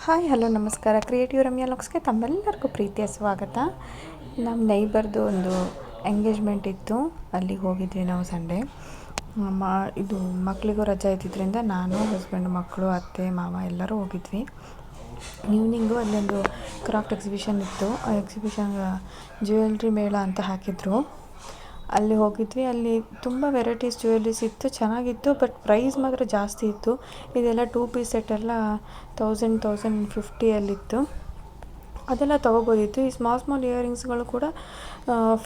Hi hello ನಮಸ್ಕಾರ. Creative Ramya ಲಾಕ್ಸ್ಗೆ ತಮ್ಮೆಲ್ಲರಿಗೂ ಪ್ರೀತಿಯ ಸ್ವಾಗತ. ನಮ್ಮ ನೈಬರ್ದು ಒಂದು ಎಂಗೇಜ್ಮೆಂಟ್ ಇತ್ತು, ಅಲ್ಲಿಗೆ ಹೋಗಿದ್ವಿ ನಾವು ಸಂಡೇ. ಇದು ಮಕ್ಕಳಿಗೂ ರಜೆ ಇದ್ದಿದ್ದರಿಂದ ನಾನು, ಹಸ್ಬೆಂಡ್, ಮಕ್ಕಳು, ಅತ್ತೆ, ಮಾವ ಎಲ್ಲರೂ ಹೋಗಿದ್ವಿ. ಈವ್ನಿಂಗು ಅಲ್ಲೊಂದು ಕ್ರಾಫ್ಟ್ ಎಕ್ಸಿಬಿಷನ್ ಇತ್ತು. ಆ ಎಕ್ಸಿಬಿಷನ್ ಜ್ಯುವೆಲ್ರಿ ಮೇಳ ಅಂತ ಹಾಕಿದ್ರು. ಅಲ್ಲಿ ಹೋಗಿದ್ವಿ. ಅಲ್ಲಿ ತುಂಬ ವೆರೈಟೀಸ್ ಜ್ಯುವೆಲ್ರೀಸ್ ಇತ್ತು, ಚೆನ್ನಾಗಿತ್ತು. ಬಟ್ ಪ್ರೈಸ್ ಮಾತ್ರ ಜಾಸ್ತಿ ಇತ್ತು. ಇದೆಲ್ಲ 2 ಪೀಸ್ ಸೆಟ್ ಎಲ್ಲ 1050 ಅದೆಲ್ಲ ತೊಗೋಬೋದಿತ್ತು. ಈ ಸ್ಮಾಲ್ ಇಯರಿಂಗ್ಸ್ಗಳು ಕೂಡ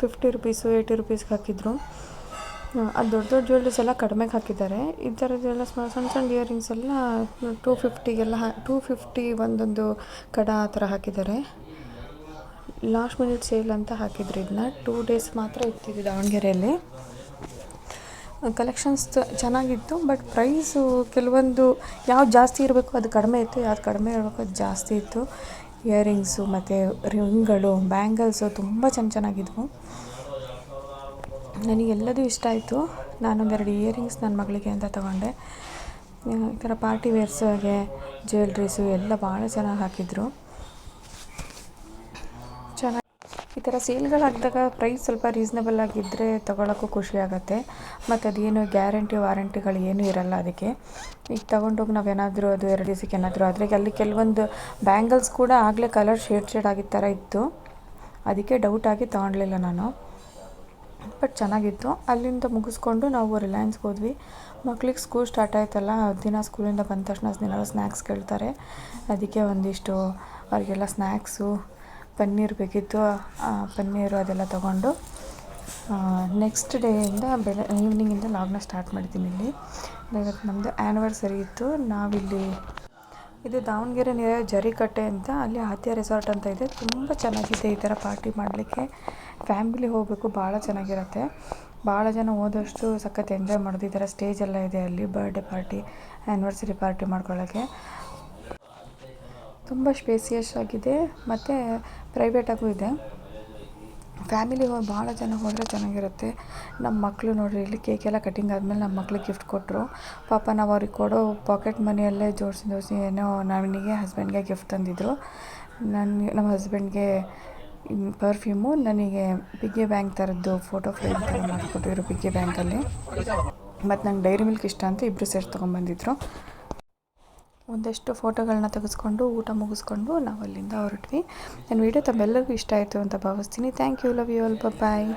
50 ರುಪೀಸು 80 ರುಪೀಸ್ಗೆ ಹಾಕಿದ್ರು. ಅದು ದೊಡ್ಡ ಜ್ಯುವೆಲ್ರೀಸ್ ಎಲ್ಲ ಕಡಿಮೆಗೆ ಹಾಕಿದ್ದಾರೆ. ಈ ಥರದ್ದೆಲ್ಲ ಸಣ್ಣ ಇಯರಿಂಗ್ಸ್ ಎಲ್ಲ 250 ಒಂದೊಂದು ಕಡ ಆ ಥರ ಹಾಕಿದ್ದಾರೆ. ಲಾಸ್ಟ್ ಮಿನಿಟ್ ಸೇಲ್ ಅಂತ ಹಾಕಿದ್ರು. ಇದನ್ನ 2 ಡೇಸ್ ಮಾತ್ರ ಇರ್ತಿದ್ದು ದಾವಣಗೆರೆಯಲ್ಲಿ. ಕಲೆಕ್ಷನ್ಸ್ ಚೆನ್ನಾಗಿತ್ತು, ಬಟ್ ಪ್ರೈಸು ಕೆಲವೊಂದು ಯಾವ್ದು ಜಾಸ್ತಿ ಇರಬೇಕು ಅದು ಕಡಿಮೆ ಇತ್ತು, ಯಾವ್ದು ಕಡಿಮೆ ಇರಬೇಕು ಅದು ಜಾಸ್ತಿ ಇತ್ತು. ಇಯರಿಂಗ್ಸು ಮತ್ತು ರಿಂಗ್ಗಳು, ಬ್ಯಾಂಗಲ್ಸು ತುಂಬ ಚೆನ್ನಾಗಿದ್ವು. ನನಗೆಲ್ಲದೂ ಇಷ್ಟ ಆಯಿತು. ನಾನೊಂದೆರಡು ಇಯರಿಂಗ್ಸ್ ನನ್ನ ಮಗಳಿಗೆ ಅಂತ ತೊಗೊಂಡೆ. ಈ ಥರ ಪಾರ್ಟಿ ವೇರ್ಸ್ಗೆ ಜ್ಯುವೆಲ್ರೀಸು ಎಲ್ಲ ಭಾಳ ಚೆನ್ನಾಗಿ ಹಾಕಿದ್ರು. ಈ ಥರ ಸೇಲ್ಗಳಾಗಿದ್ದಾಗ ಪ್ರೈಸ್ ಸ್ವಲ್ಪ ರೀಸ್ನಬಲ್ ಆಗಿದ್ದರೆ ತೊಗೊಳಕ್ಕೂ ಖುಷಿ ಆಗುತ್ತೆ. ಮತ್ತು ಅದೇನು ಗ್ಯಾರಂಟಿ ವಾರಂಟಿಗಳು ಏನೂ ಇರಲ್ಲ ಅದಕ್ಕೆ. ಈಗ ತೊಗೊಂಡೋಗಿ ನಾವೇನಾದರೂ ಅದು 2 ದಿವಸಕ್ಕೆ ಏನಾದರೂ ಆದರೆ, ಅಲ್ಲಿ ಕೆಲವೊಂದು ಬ್ಯಾಂಗಲ್ಸ್ ಕೂಡ ಆಗಲೇ ಕಲರ್ ಶೇಡ್ ಆಗಿದ್ದ ಥರ ಇತ್ತು. ಅದಕ್ಕೆ ಡೌಟ್ ಆಗಿ ತೊಗೊಳ್ಲಿಲ್ಲ ನಾನು. ಬಟ್ ಚೆನ್ನಾಗಿತ್ತು. ಅಲ್ಲಿಂದ ಮುಗಿಸ್ಕೊಂಡು ನಾವು ರಿಲಯನ್ಸ್ಗೆ ಹೋದ್ವಿ. ಮಕ್ಳಿಗೆ ಸ್ಕೂಲ್ ಸ್ಟಾರ್ಟ್ ಆಯ್ತಲ್ಲ, ದಿನ ಸ್ಕೂಲಿಂದ ಬಂದ ತಕ್ಷಣ ದಿನ ಸ್ನ್ಯಾಕ್ಸ್ ಕೇಳ್ತಾರೆ. ಅದಕ್ಕೆ ಒಂದಿಷ್ಟು ಅವ್ರಿಗೆಲ್ಲ ಸ್ನ್ಯಾಕ್ಸು, ಪನ್ನೀರ್ ಬೇಕಿತ್ತು. ಪನ್ನೀರು ಅದೆಲ್ಲ ತೊಗೊಂಡು ನೆಕ್ಸ್ಟ್ ಡೇಯಿಂದ ಈವ್ನಿಂಗಿಂದ ಲಾಗ್ನ ಸ್ಟಾರ್ಟ್ ಮಾಡಿದ್ದೀನಿ. ಇಲ್ಲಿ ಇವತ್ತು ನಮ್ಮದು ಆ್ಯನಿವರ್ಸರಿ ಇತ್ತು. ನಾವಿಲ್ಲಿ ಇದು ದಾವಣಗೆರೆ ನೀರ ಜರಿಕಟ್ಟೆ ಅಂತ, ಅಲ್ಲಿ ಆದ್ಯ ರೆಸಾರ್ಟ್ ಅಂತ ಇದೆ. ತುಂಬ ಚೆನ್ನಾಗಿದೆ ಈ ಥರ ಪಾರ್ಟಿ ಮಾಡಲಿಕ್ಕೆ. ಫ್ಯಾಮಿಲಿ ಹೋಗಬೇಕು, ಭಾಳ ಚೆನ್ನಾಗಿರುತ್ತೆ. ಭಾಳ ಜನ ಹೋದಷ್ಟು ಸಖತ್ ಎಂಜಾಯ್ ಮಾಡೋದು. ಈ ಥರ ಸ್ಟೇಜ್ ಎಲ್ಲ ಇದೆ ಅಲ್ಲಿ, ಬರ್ಡೇ ಪಾರ್ಟಿ, ಆ್ಯನಿವರ್ಸರಿ ಪಾರ್ಟಿ ಮಾಡ್ಕೊಳ್ಳೋಕ್ಕೆ. ತುಂಬ ಸ್ಪೇಸಿಯಸ್ ಆಗಿದೆ ಮತ್ತು ಪ್ರೈವೇಟಾಗೂ ಇದೆ. ಫ್ಯಾಮಿಲಿ ಭಾಳ ಜನ ಹೋದರೆ ಚೆನ್ನಾಗಿರುತ್ತೆ. ನಮ್ಮ ಮಕ್ಕಳು ನೋಡಿರಿ, ಇಲ್ಲಿ ಕೇಕೆಲ್ಲ ಕಟಿಂಗ್ ಆದಮೇಲೆ ನಮ್ಮ ಮಕ್ಳಿಗೆ ಗಿಫ್ಟ್ ಕೊಟ್ಟರು. ಪಾಪ ನಾವು ಅವ್ರಿಗೆ ಕೊಡೋ ಪಾಕೆಟ್ ಮನಿಯಲ್ಲೇ ಜೋಡಿಸಿ ಏನೋ ನನಗೆ ಹಸ್ಬೆಂಡ್ಗೆ ಗಿಫ್ಟ್ ತಂದಿದ್ರು. ನಮ್ಮ ಹಸ್ಬೆಂಡ್ಗೆ ಪರ್ಫ್ಯೂಮು, ನನಗೆ ಪಿಗ್ಗಿ ಬ್ಯಾಂಕ್ ಥರದ್ದು ಫೋಟೋ ಫ್ರೇಮ್ ಥರ ಮಾಡಿಕೊಟ್ಟಿದ್ರು ಪಿಗ್ಗಿ ಬ್ಯಾಂಕಲ್ಲಿ. ಮತ್ತು ನಂಗೆ ಡೈರಿ ಮಿಲ್ಕ್ ಇಷ್ಟ ಅಂತ ಇಬ್ಬರು ಸೇರಿ ತೊಗೊಂಬಂದಿದ್ರು. ಒಂದಷ್ಟು ಫೋಟೋಗಳನ್ನ ತೆಗೆಸ್ಕೊಂಡು ಊಟ ಮುಗಿಸ್ಕೊಂಡು ನಾವು ಅಲ್ಲಿಂದ ಹೊರಟ್ವಿ. ನನ್ನ ವೀಡಿಯೋ ತಮ್ಮೆಲ್ಲರಿಗೂ ಇಷ್ಟ ಆಯಿತು ಅಂತ ಭಾವಿಸ್ತೀನಿ. Thank you, love you all, bye.